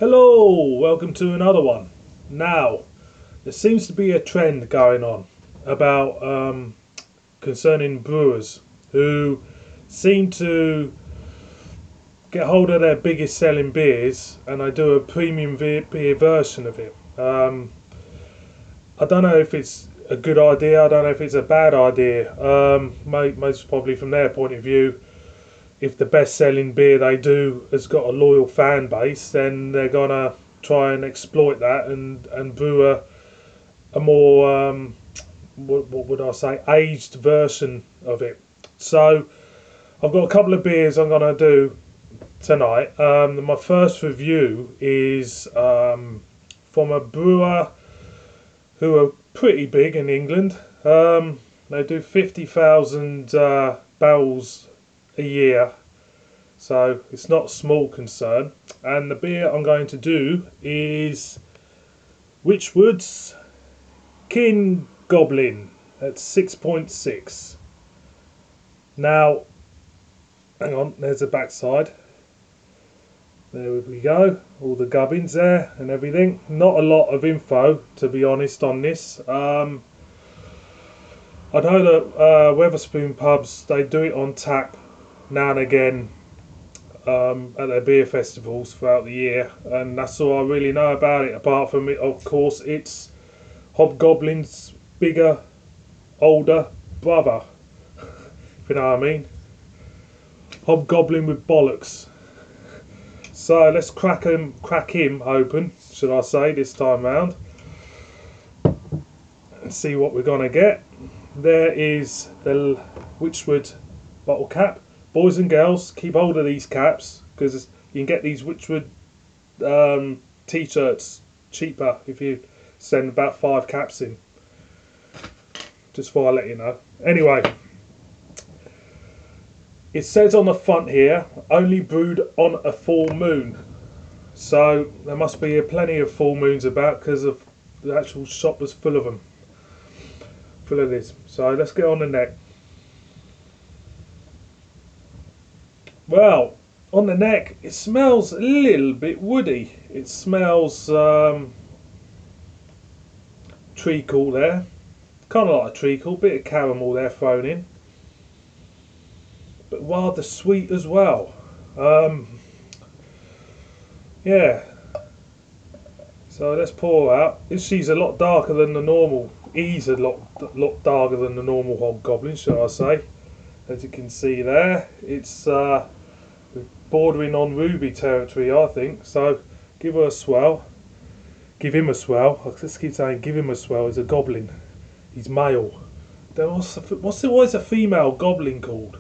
Hello, welcome to another one. Now, there seems to be a trend going on about concerning brewers who seem to get hold of their biggest selling beers and they do a premium beer version of it. I don't know if it's a good idea. I don't know if it's a bad idea. Most probably from their point of view, if the best selling beer they do has got a loyal fan base, then they're gonna try and exploit that and brew a more what would I say, aged version of it. So I've got a couple of beers I'm gonna do tonight. My first review is from a brewer who are pretty big in England. They do 50,000 barrels a year, so it's not a small concern. And the beer I'm going to do is Wychwood's King Goblin at 6.6. Now, hang on, there's the backside. There we go, all the gubbins there and everything. Not a lot of info, to be honest, on this. I know that Wetherspoon pubs, they do it on tap now and again at their beer festivals throughout the year, and that's all I really know about it. Apart from it, of course, it's Hobgoblin's bigger, older brother, if you know what I mean. Hobgoblin with bollocks. So let's crack him open, should I say, this time round, and see what we're gonna get. There is the Wychwood bottle cap. Boys and girls, keep hold of these caps because you can get these Wychwood t-shirts cheaper if you send about 5 caps in. Just before I let you know. Anyway, it says on the front here, only brewed on a full moon. So there must be plenty of full moons about because of the actual shop was full of them. Full of this. So let's get on the neck. Well, on the neck, it smells a little bit woody. It smells treacle there. Kind of like a treacle, bit of caramel there thrown in. But rather sweet as well. Yeah. So let's pour out. She's a lot darker than the normal. He's a lot darker than the normal Hobgoblin, shall I say. As you can see there, it's bordering on ruby territory, I think. So give her a swell. Give him a swell. I just keep saying give him a swell. He's a goblin. He's male. What's always a female goblin called?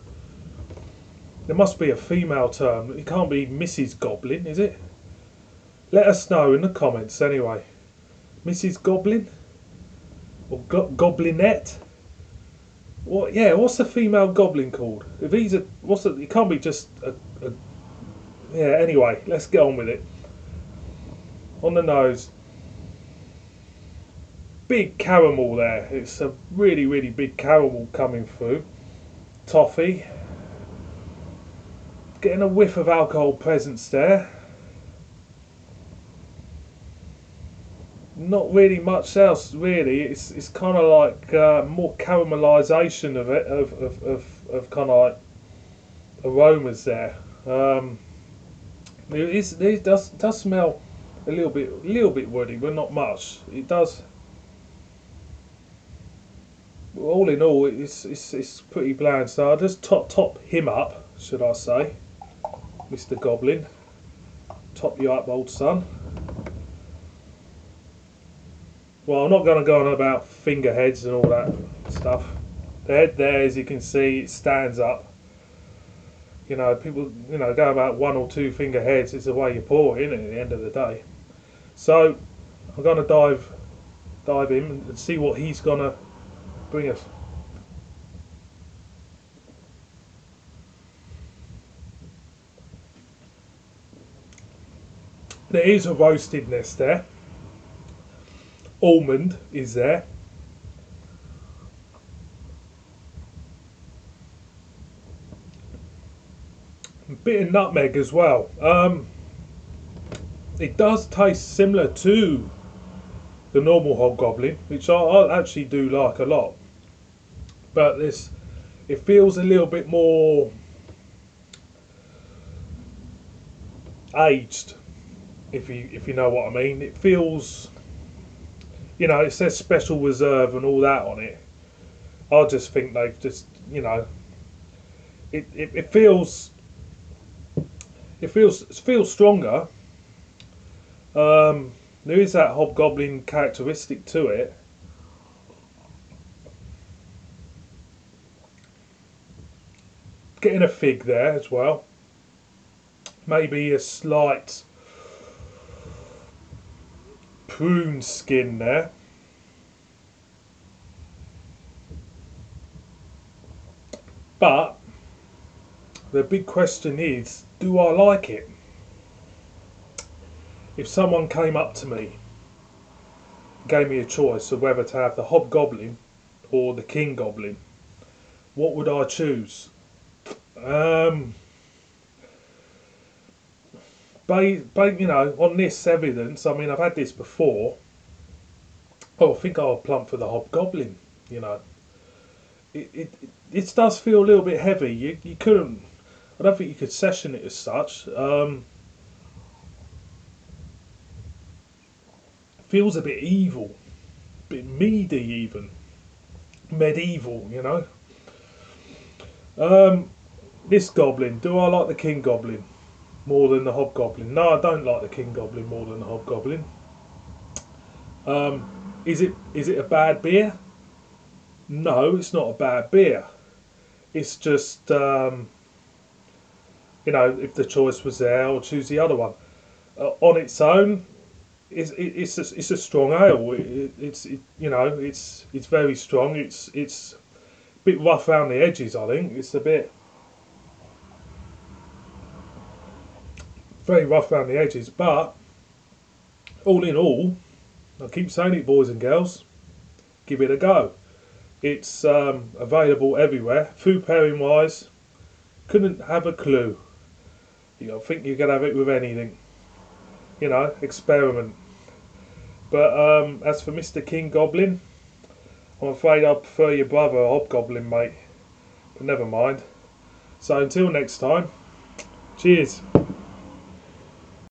There must be a female term. It can't be Mrs. Goblin, is it? Let us know in the comments anyway. Mrs. Goblin? Or Goblinette? What? Yeah, what's a female goblin called? If he's a... It can't be just a... Yeah, anyway, let's get on with it. On the nose. Big caramel there. It's a really, really big caramel coming through. Toffee. Getting a whiff of alcohol presence there. Not really much else really. It's kind of like more caramelization of it, of kind of like aromas there. It does smell a little bit woody, but not much. It does. All in all, it's pretty bland. So I'll just top him up, should I say, Mr. Goblin. Top you up, old son. Well, I'm not going to go on about finger heads and all that stuff. The head there, as you can see, it stands up. You know, people, go about 1 or 2 finger heads. It's the way you pour it, isn't it, at the end of the day. So, I'm going to dive in and see what he's going to bring us. There is a roastedness there. Almond is there. A bit of nutmeg as well. it does taste similar to the normal hobgoblin, which I actually do like a lot. But this, it feels a little bit more aged, if you know what I mean. It feels, you know, it says special reserve and all that on it. I just think they've just, you know, it feels it feels stronger. There is that hobgoblin characteristic to it. Getting a fig there as well. Maybe a slight prune skin there. But the big question is, do I like it? If someone came up to me, gave me a choice of whether to have the hobgoblin or the king goblin, what would I choose? Um, you know, on this evidence, I mean, I've had this before. Oh, I think I'll plump for the hobgoblin. You know, it does feel a little bit heavy. You couldn't. I don't think you could session it as such. Feels a bit evil, a bit meaty even, medieval. You know. This goblin. Do I like the king goblin more than the hobgoblin? No, I don't like the king goblin more than the hobgoblin. Is it a bad beer? No, it's not a bad beer. It's just you know, if the choice was there, I'll choose the other one. On its own, it's a strong ale. You know, it's very strong. It's a bit rough around the edges. I think it's a bit very rough around the edges, but all in all, I keep saying it, boys and girls, give it a go. It's available everywhere. Food pairing wise, couldn't have a clue. You know, I think you can have it with anything. You know, experiment. But as for Mr. King Goblin, I'm afraid I prefer your brother Hobgoblin, mate. But never mind. So until next time, cheers.